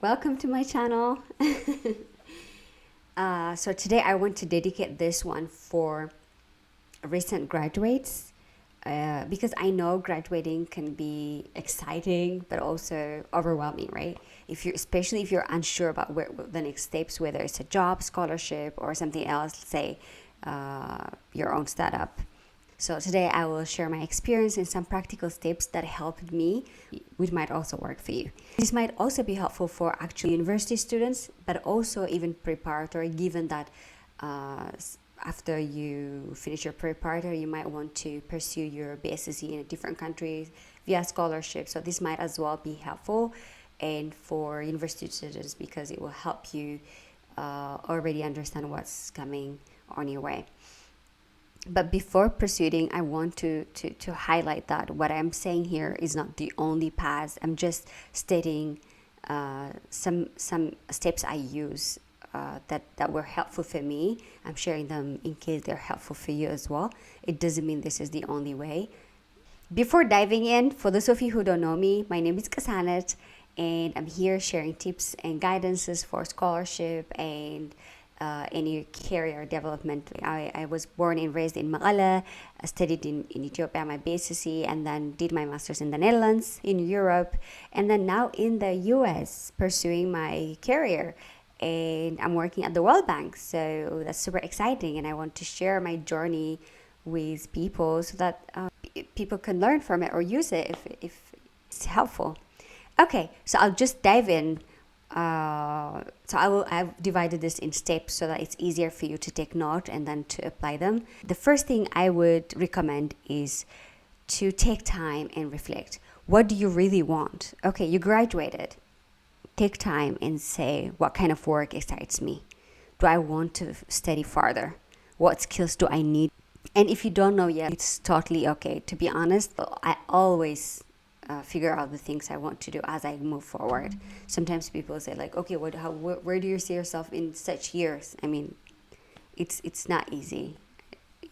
Welcome to my channel. So today I want to dedicate this one for recent graduates because I know graduating can be exciting but also overwhelming, right? Especially if you're unsure about where the next steps, whether it's a job, scholarship, or something else, say your own startup. So today I will share my experience and some practical tips that helped me, which might also work for you. This might also be helpful for actual university students, but also even preparatory, given that after you finish your preparatory, you might want to pursue your BSc in a different country via scholarship. So this might as well be helpful, and for university students because it will help you already understand what's coming on your way. But before proceeding, I want to highlight that what I'm saying here is not the only path. I'm just stating some steps I use that were helpful for me. I'm sharing them in case they're helpful for you as well. It doesn't mean this is the only way. Before diving in, for those of you who don't know me, my name is Kasanet, and I'm here sharing tips and guidances for scholarship and any career development. I was born and raised in Mekelle, studied in Ethiopia, my BSc, and then did my master's in the Netherlands, in Europe, and then now in the US pursuing my career. And I'm working at the World Bank, so that's super exciting, and I want to share my journey with people so that people can learn from it or use it if it's helpful. Okay, so I'll just dive in. I've divided this in steps so that it's easier for you to take note and then to apply them. The first thing I would recommend is to take time and reflect. What do you really want? Okay, you graduated. Take time and say, what kind of work excites me? Do I want to study further? What skills do I need? And if you don't know yet, it's totally okay. To be honest, I always figure out the things I want to do as I move forward. Sometimes people say like, okay, where do you see yourself in such years? I mean, it's not easy.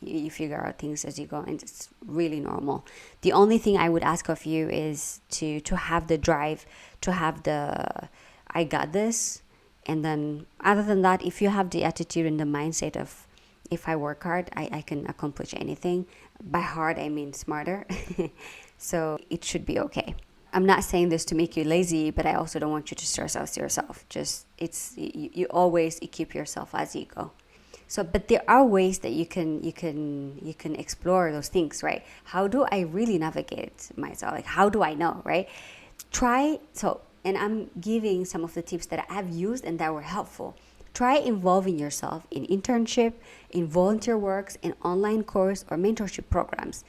You figure out things as you go, and it's really normal. The only thing I would ask of you is to have the drive, to have the I got this. And then other than that, if you have the attitude and the mindset of if I work hard, I can accomplish anything. By hard, I mean smarter. So it should be okay. I'm not saying this to make you lazy, but I also don't want you to stress out yourself. Just you always equip yourself as you go. So, but there are ways that you can explore those things, right? How do I really navigate myself? Like, how do I know, right? And I'm giving some of the tips that I've used and that were helpful. Try involving yourself in internship, in volunteer works, in online course or mentorship programs.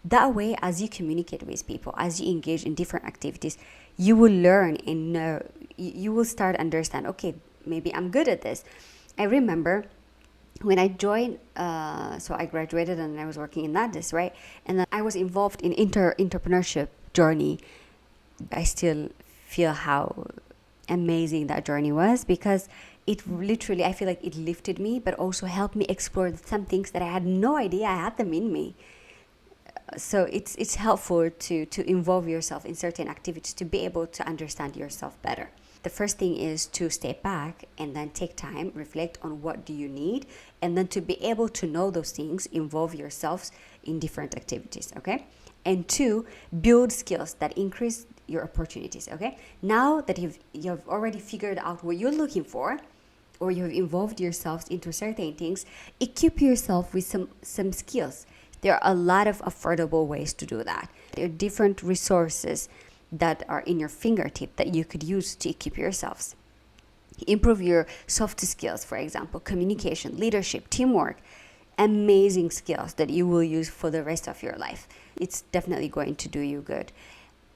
That way, as you communicate with people, as you engage in different activities, you will learn and know, you will start understand, okay, maybe I'm good at this. I remember when I joined, so I graduated and I was working in that, right? And then I was involved in entrepreneurship journey. I still feel how amazing that journey was because it literally, I feel like it lifted me, but also helped me explore some things that I had no idea I had them in me. So it's helpful to involve yourself in certain activities to be able to understand yourself better. The first thing is to step back and then take time, reflect on what do you need, and then to be able to know those things, involve yourselves in different activities, okay? And two, build skills that increase your opportunities, okay? Now that you've already figured out what you're looking for, or you've involved yourselves into certain things, equip yourself with some skills. There are a lot of affordable ways to do that. There are different resources that are in your fingertip that you could use to equip yourselves. Improve your soft skills, for example, communication, leadership, teamwork, amazing skills that you will use for the rest of your life. It's definitely going to do you good.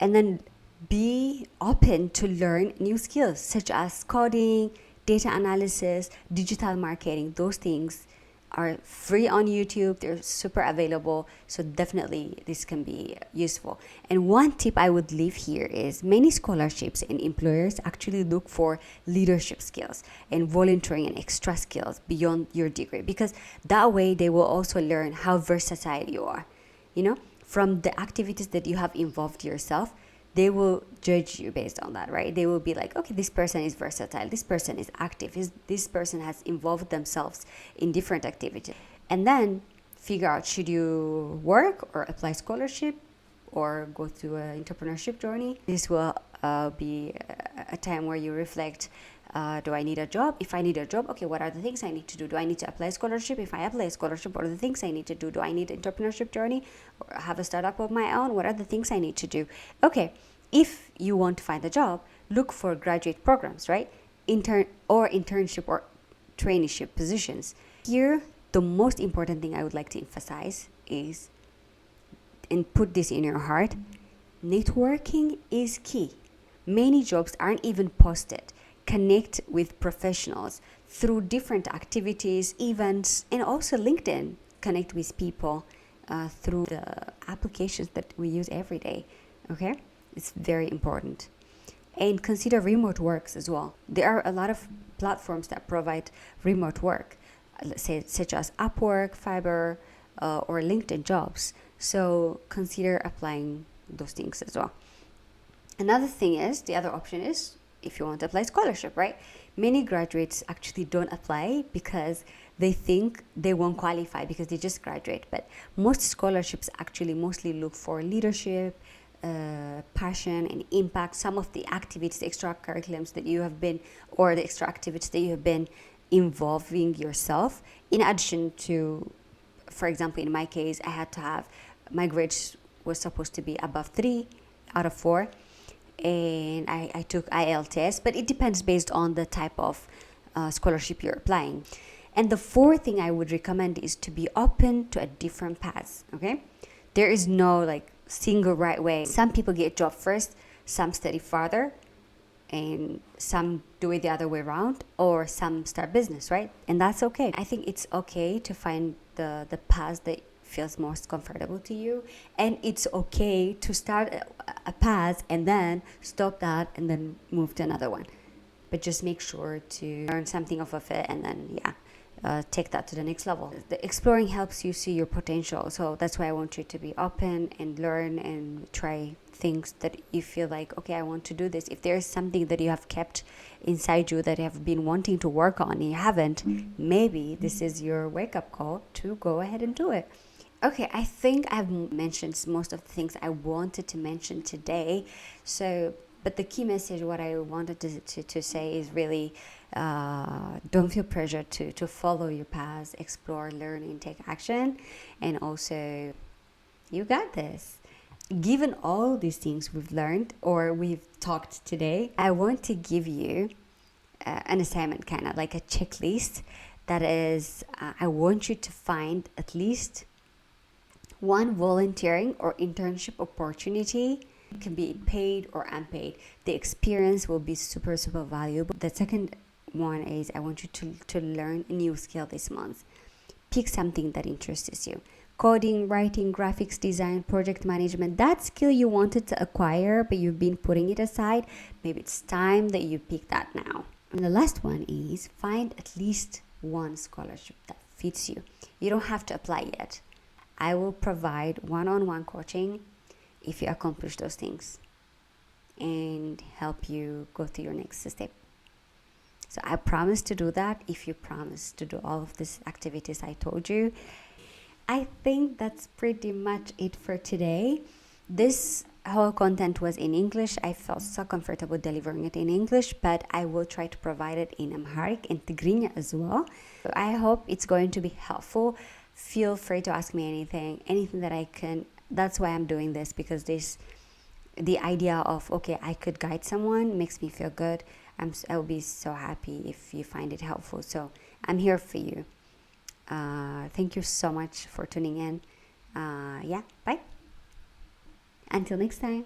And then be open to learn new skills such as coding, data analysis, digital marketing. Those things are free on YouTube. They're super available. So definitely this can be useful. And one tip I would leave here is many scholarships and employers actually look for leadership skills and volunteering and extra skills beyond your degree, because that way they will also learn how versatile you are. From the activities that you have involved yourself, they will judge you based on that, right? They will be like, okay, this person is versatile, this person is active, this person has involved themselves in different activities. And then figure out, should you work or apply scholarship or go through an entrepreneurship journey? This will be a time where you reflect, do I need a job? If I need a job, okay, what are the things I need to do? Do I need to apply scholarship? If I apply scholarship, what are the things I need to do? Do I need entrepreneurship journey or have a startup of my own? What are the things I need to do? Okay, if you want to find a job, look for graduate programs, right? Internship or traineeship positions. Here, the most important thing I would like to emphasize is, and put this in your heart, networking is key. Many jobs aren't even posted. Connect with professionals through different activities, events, and also LinkedIn. Connect with people through the applications that we use every day. Okay? It's very important. And consider remote works as well. There are a lot of platforms that provide remote work, let's say, such as Upwork, Fiverr, or LinkedIn Jobs. So consider applying those things as well. Another thing is, the other option is, if you want to apply scholarship, right? Many graduates actually don't apply because they think they won't qualify because they just graduate. But most scholarships actually mostly look for leadership, passion, and impact. Some of the activities, the extra curriculums that you have been, or the extra activities that you have been involving yourself, in addition to, for example, in my case, I had to have, my grades was supposed to be above 3 out of 4, and I took IELTS, but it depends based on the type of scholarship you're applying. And the fourth thing I would recommend is to be open to a different paths, okay? There is no like single right way. Some people get job first, some study further, and some do it the other way around, or some start business, right? And that's okay. I think it's okay to find the path that feels most comfortable to you, and it's okay to start a path and then stop that and then move to another one. But just make sure to learn something off of it, and then take that to the next level. The exploring helps you see your potential, so that's why I want you to be open and learn and try things that you feel like, okay, I want to do this. If there's something that you have kept inside you that you have been wanting to work on and you haven't, maybe this is your wake-up call to go ahead and do it. Okay, I think I've mentioned most of the things I wanted to mention today. So, but the key message, what I wanted to say is really, don't feel pressure to follow your path, explore, learn, and take action. And also, you got this. Given all these things we've learned or we've talked today, I want to give you an assignment, kind of like a checklist. That is, I want you to find at least one volunteering or internship opportunity. It can be paid or unpaid. The experience will be super, super valuable. The second one is, I want you to learn a new skill this month. Pick something that interests you. Coding, writing, graphics design, project management, that skill you wanted to acquire, but you've been putting it aside. Maybe it's time that you pick that now. And the last one is, find at least one scholarship that fits you. You don't have to apply yet. I will provide one-on-one coaching if you accomplish those things and help you go through your next step. So I promise to do that if you promise to do all of these activities I told you. I think that's pretty much it for today. This whole content was in English. I felt so comfortable delivering it in English, but I will try to provide it in Amharic and Tigrinya as well. So I hope it's going to be helpful. Feel free to ask me anything that I can. That's why I'm doing this, because the idea of, okay, I could guide someone makes me feel good. I'll be so happy if you find it helpful. So I'm here for you. Thank you so much for tuning in. Bye. Until next time.